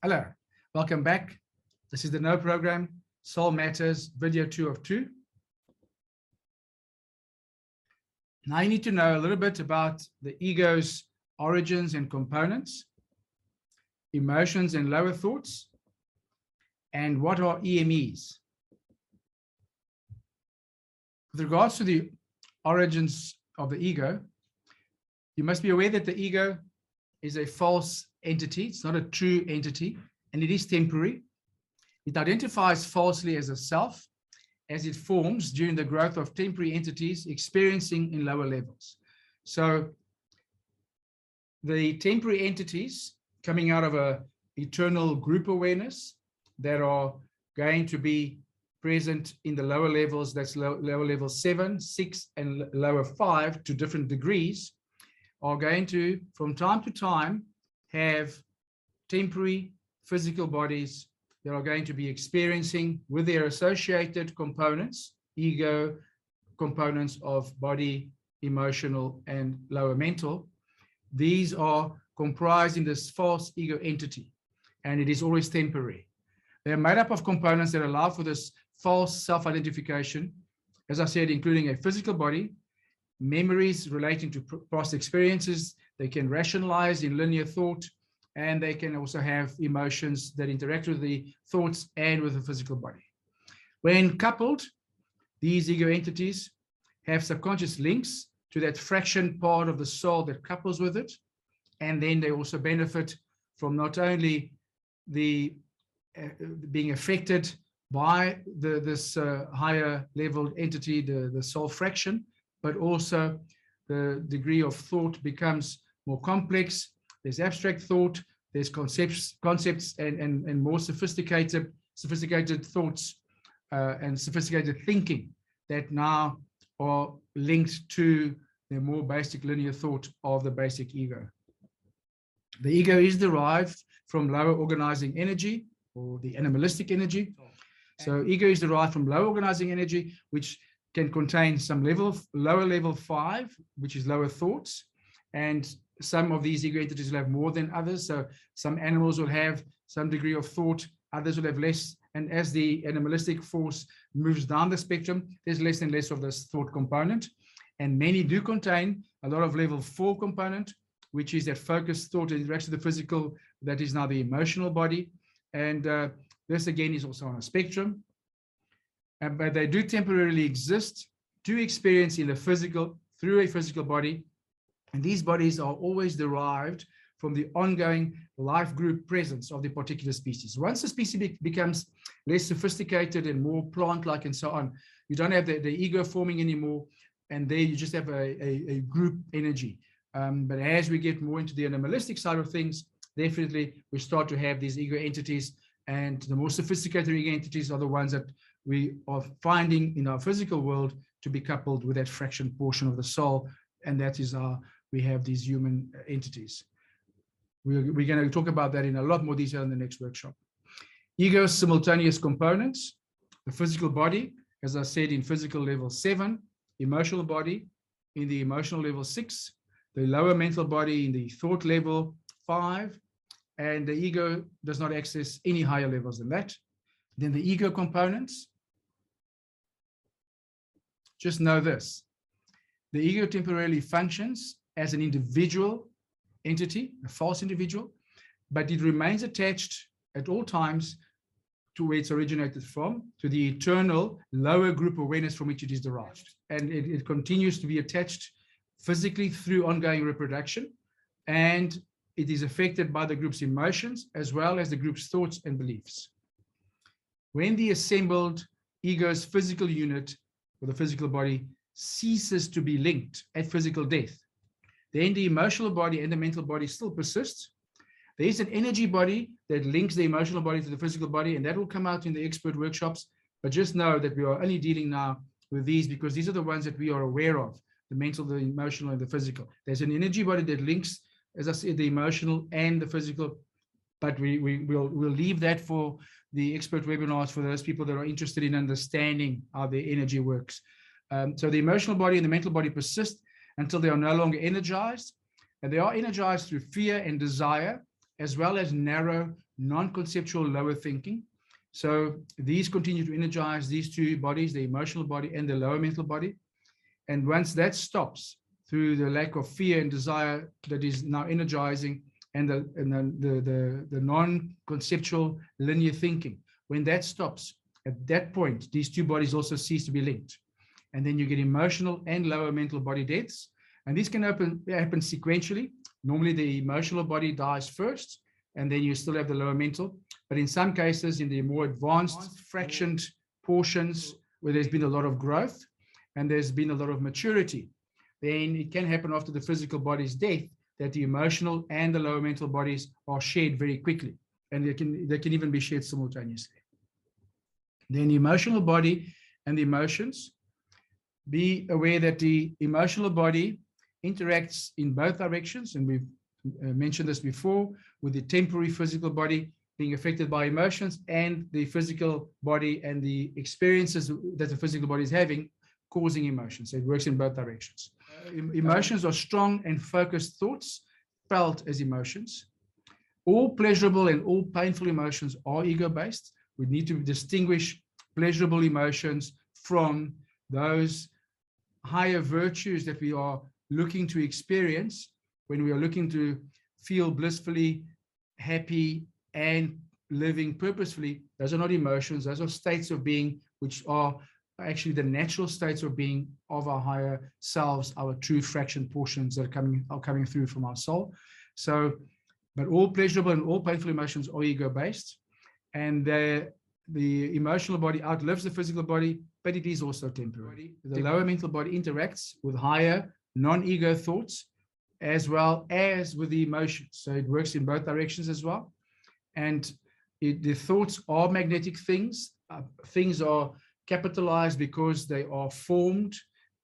Hello, welcome back. This is the No Program, Soul Matters, video 2 of 2. Now you need to know a little bit about the ego's origins and components, emotions and lower thoughts, and what are EMEs. With regards to the origins of the ego, you must be aware that the ego is a false entity. It's not a true entity, and it is temporary. It identifies falsely as a self, as it forms during the growth of temporary entities experiencing in lower levels. So the temporary entities coming out of an eternal group awareness that are going to be present in the lower levels, that's lower level 7, 6, and lower 5 to different degrees, are going to, from time to time, have temporary physical bodies that are going to be experiencing with their associated components, ego components of body, emotional, and lower mental. These are comprised in this false ego entity, and it is always temporary. They are made up of components that allow for this false self-identification, as I said, including a physical body, memories relating to past experiences. They can rationalize in linear thought, and they can also have emotions that interact with the thoughts and with the physical body. When coupled, these ego entities have subconscious links to that fraction part of the soul that couples with it, and then they also benefit from not only the being affected by this higher level entity, the soul fraction, but also the degree of thought becomes more complex. There's abstract thought, there's concepts and more sophisticated thoughts and sophisticated thinking that now are linked to the more basic linear thought of the basic ego. The ego is derived from lower organizing energy, or the animalistic energy. So ego is derived from lower organizing energy, which can contain some lower level 5, which is lower thoughts, and some of these ego entities will have more than others. So some animals will have some degree of thought, others will have less, and as the animalistic force moves down the spectrum, there's less and less of this thought component, and many do contain a lot of level 4 component, which is that focused thought and interaction with the physical, that is now the emotional body, and this again is also on a spectrum. But they do temporarily exist to experience in the physical, through a physical body. And these bodies are always derived from the ongoing life group presence of the particular species. Once the species becomes less sophisticated and more plant-like and so on, you don't have the ego forming anymore, and there you just have a group energy. But as we get more into the animalistic side of things, definitely we start to have these ego entities, and the more sophisticated ego entities are the ones that we are finding in our physical world to be coupled with that fraction portion of the soul, and that is we have these human entities. We're going to talk about that in a lot more detail in the next workshop. Ego's simultaneous components: the physical body, as I said, in physical level 7, emotional body in the emotional level 6, the lower mental body in the thought level 5, and the ego does not access any higher levels than that. Then the ego components. Just know this: the ego temporarily functions as an individual entity, a false individual, but it remains attached at all times to where it's originated from, to the eternal lower group awareness from which it is derived. And it continues to be attached physically through ongoing reproduction, and it is affected by the group's emotions as well as the group's thoughts and beliefs. When the assembled ego's physical unit, or the physical body, ceases to be linked at physical death, then the emotional body and the mental body still persists. There is an energy body that links the emotional body to the physical body, and that will come out in the expert workshops. But just know that we are only dealing now with these because these are the ones that we are aware of: the mental, the emotional, and the physical. There's an energy body that links, as I said, the emotional and the physical, but we'll leave that for the expert webinars for those people that are interested in understanding how the energy works. So the emotional body and the mental body persist until they are no longer energized, and they are energized through fear and desire, as well as narrow non-conceptual lower thinking. So these continue to energize these two bodies, the emotional body and the lower mental body. And once that stops through the lack of fear and desire that is now energizing, and the non-conceptual linear thinking, when that stops, at that point, these two bodies also cease to be linked. And then you get emotional and lower mental body deaths. And these can happen sequentially. Normally the emotional body dies first, and then you still have the lower mental. But in some cases, in the more advanced fractioned portions where there's been a lot of growth and there's been a lot of maturity, then it can happen after the physical body's death that the emotional and the lower mental bodies are shared very quickly. And they can even be shared simultaneously. Then the emotional body and the emotions, be aware that the emotional body interacts in both directions. And we've mentioned this before, with the temporary physical body being affected by emotions and the physical body and the experiences that the physical body is having causing emotions. So it works in both directions. Emotions are strong and focused thoughts felt as emotions. All pleasurable and all painful emotions are ego-based. We need to distinguish pleasurable emotions from those higher virtues that we are looking to experience when we are looking to feel blissfully happy and living purposefully. Those are not emotions, those are states of being which are actually the natural states of being of our higher selves, our true fraction portions that are coming through from our soul. So, but all pleasurable and all painful emotions are ego-based, and the emotional body outlives the physical body, but it is also temporary. The lower mental body interacts with higher non-ego thoughts as well as with the emotions. So it works in both directions as well. And the thoughts are magnetic things. Things are capitalized because they are formed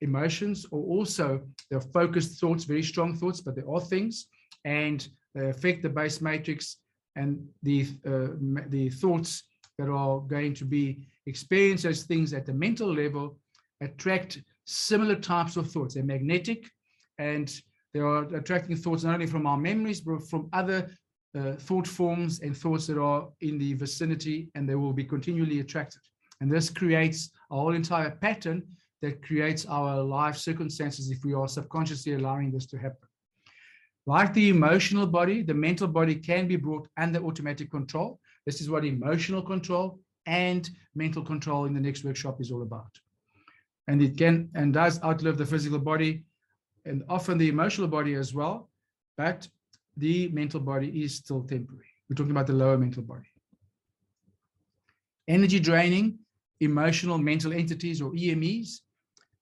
emotions, or also they're focused thoughts, very strong thoughts, but they are things, and they affect the base matrix, and the thoughts that are going to be experienced as things at the mental level attract similar types of thoughts. They're magnetic, and they are attracting thoughts not only from our memories, but from other thought forms and thoughts that are in the vicinity, and they will be continually attracted. And this creates a whole entire pattern that creates our life circumstances if we are subconsciously allowing this to happen. Like the emotional body, the mental body can be brought under automatic control. This is what emotional control and mental control in the next workshop is all about. And it can and does outlive the physical body, and often the emotional body as well, but the mental body is still temporary. We're talking about the lower mental body. Energy draining emotional mental entities, or EMEs.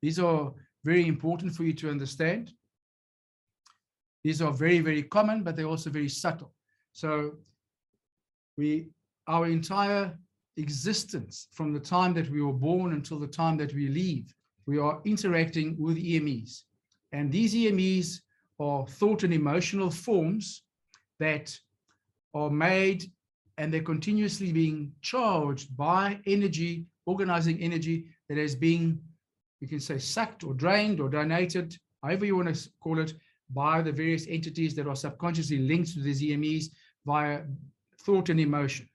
These are very important for you to understand. These are very, very common, but they're also very subtle. So our entire existence, from the time that we were born until the time that we leave, we are interacting with EMEs. And these EMEs are thought and emotional forms that are made, and they're continuously being charged by energy, organizing energy that is being, you can say, sucked or drained or donated, however you want to call it, by the various entities that are subconsciously linked to these EMEs via thought and emotion.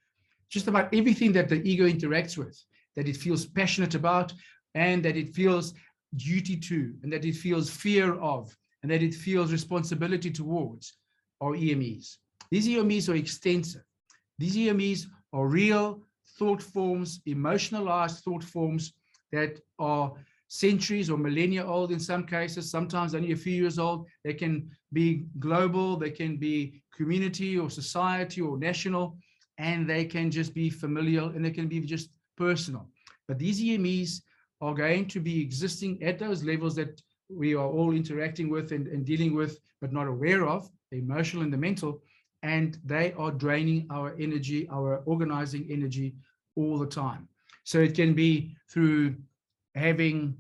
Just about everything that the ego interacts with, that it feels passionate about, and that it feels duty to, and that it feels fear of, and that it feels responsibility towards, are EMEs. These EMEs are extensive. These EMEs are real thought forms, emotionalized thought forms that are centuries or millennia old in some cases, sometimes only a few years old. They can be global, they can be community or society or national, and they can just be familial, and they can be just personal. But these EMEs are going to be existing at those levels that we are all interacting with and dealing with, but not aware of, the emotional and the mental, and they are draining our energy, our organizing energy all the time. So it can be through having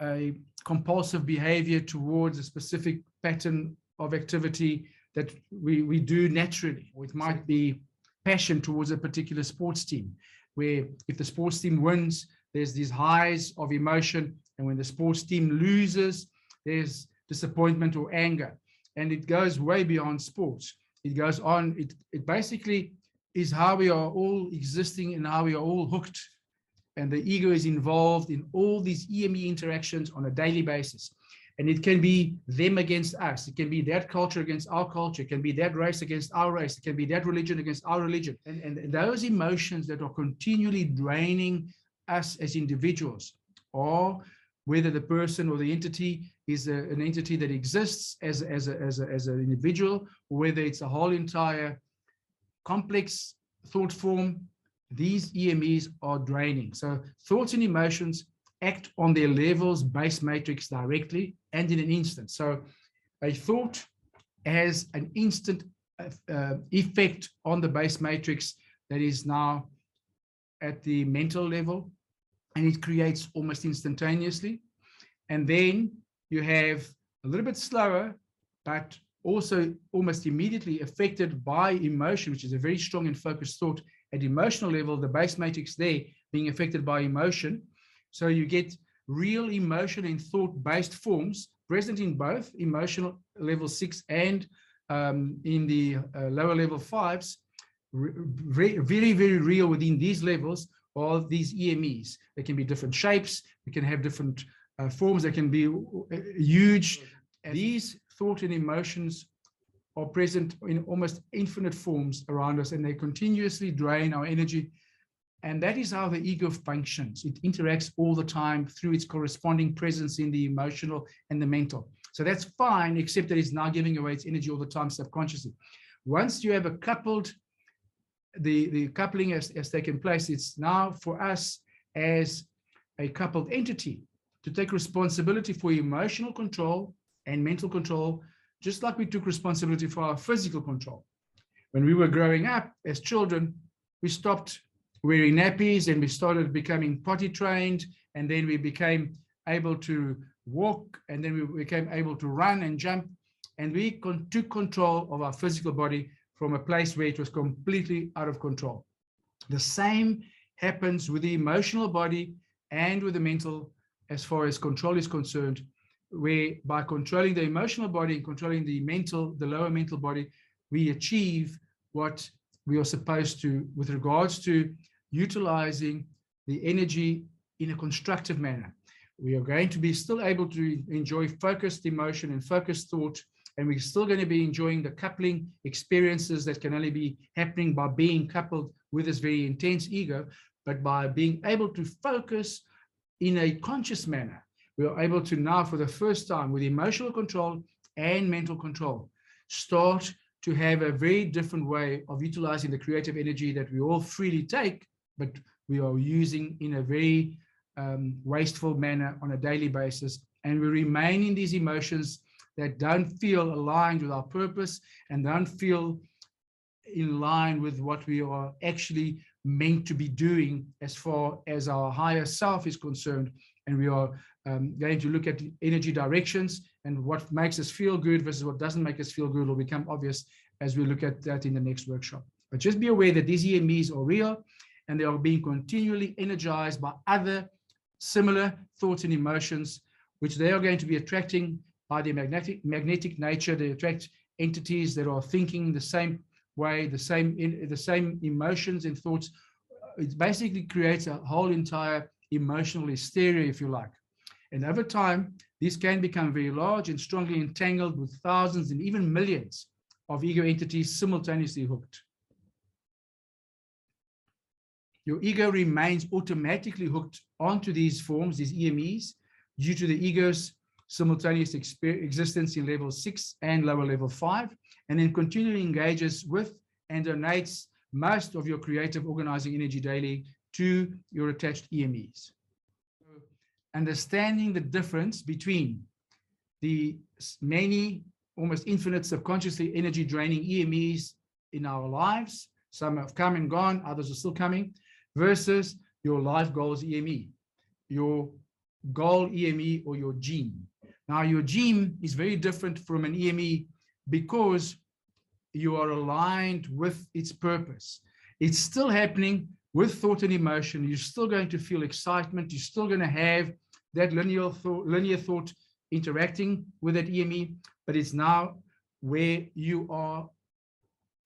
a compulsive behavior towards a specific pattern of activity that we do naturally. Or it might be passion towards a particular sports team, where if the sports team wins, there's these highs of emotion, and when the sports team loses, there's disappointment or anger. And it goes way beyond sports. It goes on, it basically is how we are all existing and how we are all hooked. And the ego is involved in all these EME interactions on a daily basis. And it can be them against us. It can be that culture against our culture. It can be that race against our race. It can be that religion against our religion. And those emotions that are continually draining us as individuals, or whether the person or the entity is an entity that exists as an individual, or whether it's a whole entire complex thought form, these EMEs are draining. So thoughts and emotions act on their levels base matrix directly and in an instant. So a thought has an instant effect on the base matrix that is now at the mental level, and it creates almost instantaneously. And then you have a little bit slower, but also almost immediately affected by emotion, which is a very strong and focused thought at emotional level, the base matrix there being affected by emotion. So you get real emotion and thought-based forms present in both emotional level 6 and in the lower level 5s, very, very real within these levels are these EMEs. They can be different shapes, they can have different forms, they can be huge. These thought and emotions are present in almost infinite forms around us, and they continuously drain our energy. And that is how the ego functions. It interacts all the time through its corresponding presence in the emotional and the mental. So that's fine, except that it's now giving away its energy all the time subconsciously. Once you have a coupled, the coupling has taken place, it's now for us as a coupled entity to take responsibility for emotional control and mental control, just like we took responsibility for our physical control. When we were growing up as children, we stopped wearing nappies and we started becoming potty trained, and then we became able to walk, and then we became able to run and jump, and we took control of our physical body from a place where it was completely out of control. The same happens with the emotional body and with the mental as far as control is concerned, where by controlling the emotional body and controlling the mental, the lower mental body, we achieve what we are supposed to with regards to utilizing the energy in a constructive manner. We are going to be still able to enjoy focused emotion and focused thought, and we're still going to be enjoying the coupling experiences that can only be happening by being coupled with this very intense ego, but by being able to focus in a conscious manner, we are able to now, for the first time, with emotional control and mental control, start to have a very different way of utilizing the creative energy that we all freely take, but we are using in a very wasteful manner on a daily basis. And we remain in these emotions that don't feel aligned with our purpose and don't feel in line with what we are actually meant to be doing as far as our higher self is concerned. And we are going to look at the energy directions and what makes us feel good versus what doesn't make us feel good will become obvious as we look at that in the next workshop. But just be aware that these EMEs are real and they are being continually energized by other similar thoughts and emotions, which they are going to be attracting by their magnetic nature. They attract entities that are thinking the same way, the same emotions and thoughts. It basically creates a whole entire emotional hysteria, if you like. And over time, these can become very large and strongly entangled with thousands and even millions of ego entities simultaneously hooked. Your ego remains automatically hooked onto these forms, these EMEs, due to the ego's simultaneous existence in level 6 and lower level 5, and then continually engages with and donates most of your creative organizing energy daily to your attached EMEs. So, understanding the difference between the many, almost infinite subconsciously energy draining EMEs in our lives, some have come and gone, others are still coming, versus your life goals EME, your goal EME or your gene. Now, your gene is very different from an EME because you are aligned with its purpose. It's still happening with thought and emotion. You're still going to feel excitement. You're still going to have that linear thought interacting with that EME, but it's now where you are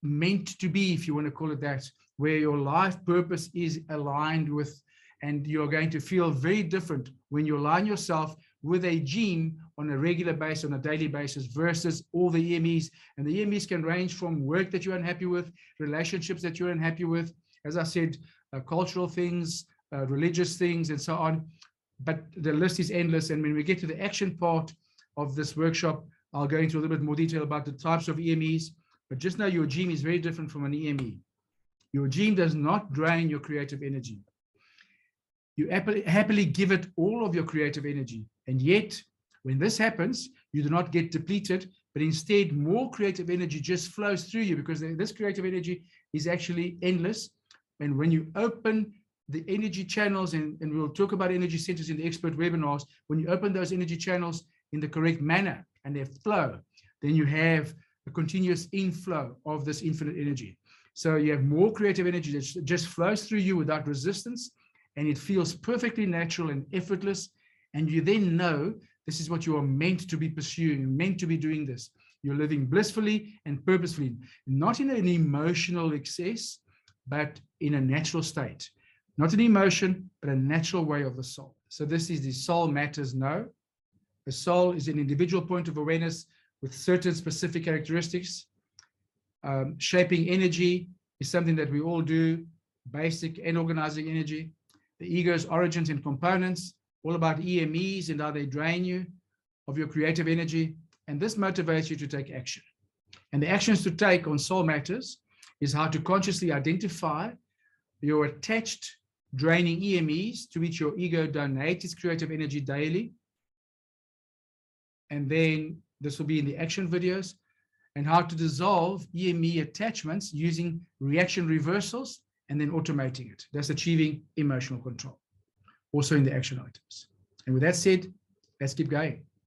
meant to be, if you want to call it that, where your life purpose is aligned with, and you're going to feel very different when you align yourself with a gene on a regular basis, on a daily basis, versus all the EMEs. And the EMEs can range from work that you're unhappy with, relationships that you're unhappy with, as I said, cultural things, religious things, and so on. But the list is endless. And when we get to the action part of this workshop, I'll go into a little bit more detail about the types of EMEs. But just know your gene is very different from an EME. Your gene does not drain your creative energy. You happily give it all of your creative energy. And yet, when this happens, you do not get depleted, but instead more creative energy just flows through you, because this creative energy is actually endless. And when you open the energy channels, and we'll talk about energy centers in the expert webinars, when you open those energy channels in the correct manner and they flow, then you have a continuous inflow of this infinite energy. So you have more creative energy that just flows through you without resistance, and it feels perfectly natural and effortless. And you then know this is what you are meant to be pursuing, meant to be doing this. You're living blissfully and purposefully, not in an emotional excess, but in a natural state. Not an emotion, but a natural way of the soul. So this is the soul matters know. The soul is an individual point of awareness with certain specific characteristics. Shaping energy is something that we all do, basic and organizing energy. The ego's origins and components, all about EMEs and how they drain you of your creative energy. And this motivates you to take action. And the actions to take on Soul Matters is how to consciously identify your attached draining EMEs to which your ego donates its creative energy daily. And then this will be in the action videos, and how to dissolve EME attachments using reaction reversals and then automating it. That's achieving emotional control, also in the action items. And with that said, let's keep going.